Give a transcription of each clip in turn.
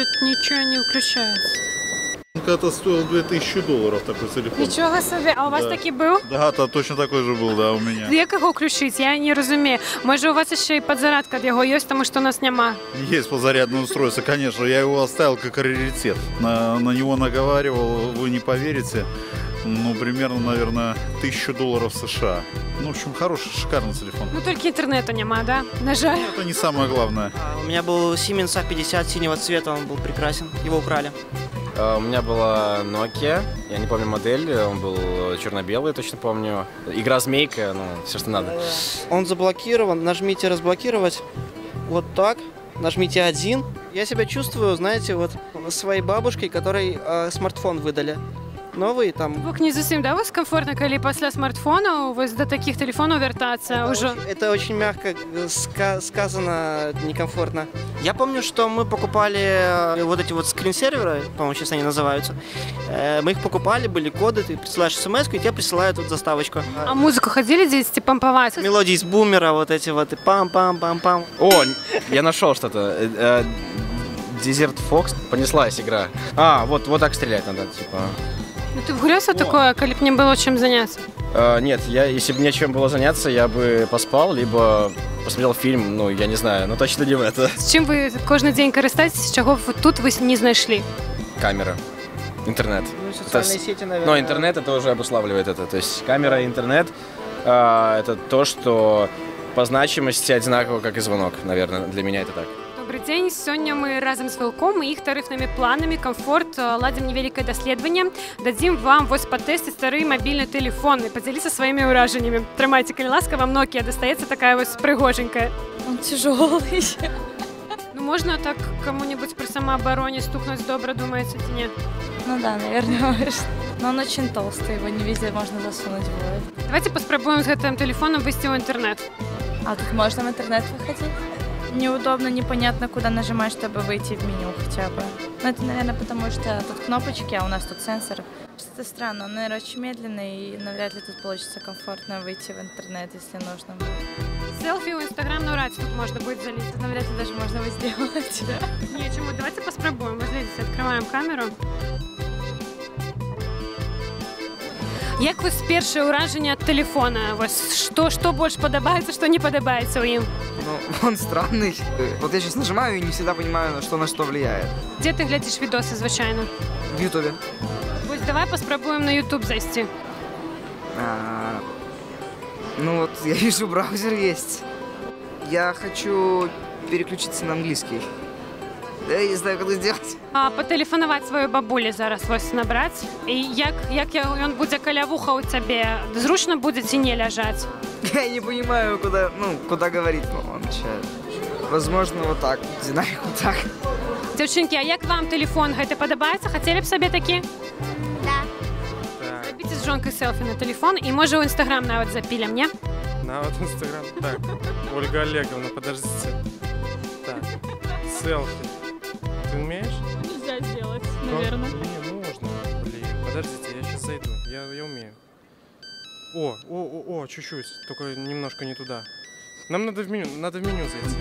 Что-то ничего не включается. Когда-то стоил $2000 такой телефон. Нічого собі. А у вас Да. такий був? Да, точно такой же был, да, у меня. Як його включити? Я не розумію. Може у вас ще й підзарядка від його є, тому що у нас нема. Есть подзарядное устройство, конечно. Я его оставил как раритет. На него наговаривал, вы не поверите. Ну, примерно, наверное, $1000 США. Ну, в общем, хороший, шикарный телефон. Ну тільки інтернету нема, да? На жаль. Это не самое главное. У меня был Siemens A50 синего цвета, он был прекрасен. Его украли. У меня была Nokia, я не помню модель, он был черно-белый, точно помню. Игра «Змейка», ну, все, что надо. Он заблокирован, нажмите «Разблокировать». Вот так, нажмите 1. Я себя чувствую, знаете, вот своей бабушкой, которой смартфон выдали. Новый там. Бог не зовсім, да, у вас комфортно, коли після смартфону у вас до таких телефонів вертатися уже? Это очень мягко сказано, некомфортно. Я помню, что мы покупали вот эти вот скринсерверы, по-моему, сейчас они называются. Мы их покупали, были коды, ты присылаешь смс-ку, и тебе присылают вот заставочку. А музыку ходили здесь помповать? Мелодии из бумера, вот эти вот, и пам-пам-пам-пам. О, я нашел что-то. Desert Fox, понеслась игра. А, вот так стрелять надо, типа. Ну ты вгулялся такое, коли б не было чем заняться? Нет, если бы нечем было заняться, я бы поспал, либо посмотрел фильм, ну, я не знаю, но точно не в это. З чим ви кожен день користуєтесь, чого тут ви не знайшли? Камера, интернет. Ну, социальные сети, наверное. Но интернет это уже обуславливает это. То есть камера и интернет это то, что по значимости одинаково, как и звонок, наверное. Для меня это так. Добрый день. Сёння мы разом с Вилком и их тарифными планами комфорт ладим невеликое доследование. Дадим вам вось потестить старый мобильный телефон и поделиться своими уражениями. Тримайте, коли ласка, вам Nokia достается такая вот пригоженькая. Он тяжелый. Ну можно так кому-нибудь при самообороне стукнуть добро, думаете, нет? Ну да, наверное, может. Но он очень толстый, его не везде можно засунуть будет. Давайте попробуем с этим телефоном вывести в интернет. А тут можно в интернет выходить? Неудобно, непонятно, куда нажимать, чтобы выйти в меню хотя бы. Но это, наверное, потому что тут кнопочки, а у нас тут сенсор. Что-то странно, он, наверное, очень медленный, и навряд ли тут получится комфортно выйти в интернет, если нужно будет. Селфи у Инстаграм, ну раз тут можно будет залить. Тут навряд ли даже можно его сделать. Ничему, давайте попробуем. Вот видите, открываем камеру. Як ви перше ураження від телефона? Ось, що більше подобається, що не подобається у їм? Ну, он странный. Вот я сейчас нажимаю и не всегда понимаю, что на что влияет. Де ти глядиш відоси, звичайно? В Ютубе. Ось давай попробуємо на YouTube зайти. Ну вот, я вижу, браузер есть. Я хочу переключиться на английский. Да, я не знаю, как это сделать. А потелефонувати своїй бабулі зараз ось набрати. І як він буде каля вуха у тебе, зручно буде чи не лежать? Я не понимаю, куда говорить. Ну, он че? Возможно, вот так. Не знаю, вот так. Дівчинки, а як вам телефон? Це подобається? Хотіли б собі такі? Да. Зробіть з жінкою селфі на телефон і може у Інстаграм навіть запілям, ні? Навод Инстаграм. Так, Ольга Олеговна, подождите. Так, селфи. Ты умеешь? Нельзя сделать, наверное. Не, можно. Блин, подождите, я сейчас зайду. Я умею. О, чуть-чуть. Только немножко не туда. Нам надо в меню зайти.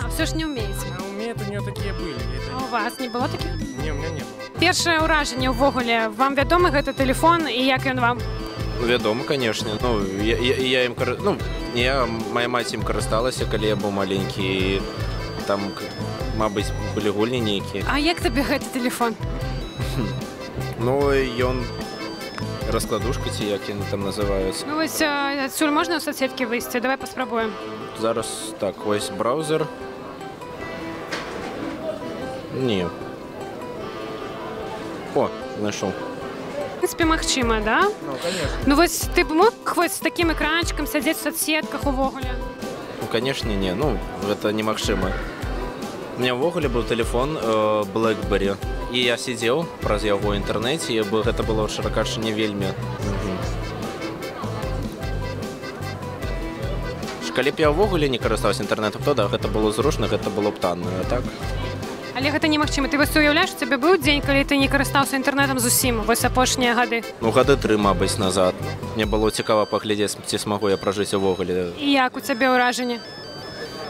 А, все ж не вмієте. Она умеет, у нее такие были. А у вас не було таких? Не, у меня не было. Перше ураження ввогуле. Вам відомий гэты телефон і як він вам? Ну, вядома, конечно. Ну, я им моя мать им користалася, коли я був маленький. І там, мабуть, були гульні ніякі. А як тобі гэты телефон? Ну, і он розкладушка ці, як вони там називаються. Ну ось отсюль можна у соцсетки вийти? Давай поспробуємо. Зараз так, ось браузер. Ні. О, знайшов. В принципі, магчима, да? Ну, конечно. Ну ось ти б мог ось з таким екранчиком сидіти в соцсетках увогуле? Ну, конечно, не. Ну, это не Макшима. У меня в вогуле был телефон BlackBerry. И я сидел праз яго в интернете, и это было, шчыра кажучы, не вельмі. Калі б я ўвогуле не карыстаўся інтэрнэтам, то да, гэта было зручна, гэта было б танна, а так? Але гэта немагчыма. Ты вось уяўляеш, у цябе быў дзень, калі ты не карыстаўся інтэрнэтам зусім, вось апошнія гады? Ну, гады 3, мабыць, назад. Мне было цікава паглядзець, ці смагу я пражыць увогуле. І як у цябе ўражанне?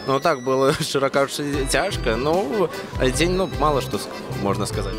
Ну, так было, широко кажучи, тяжко. Ну, день, ну, мало что можно сказать.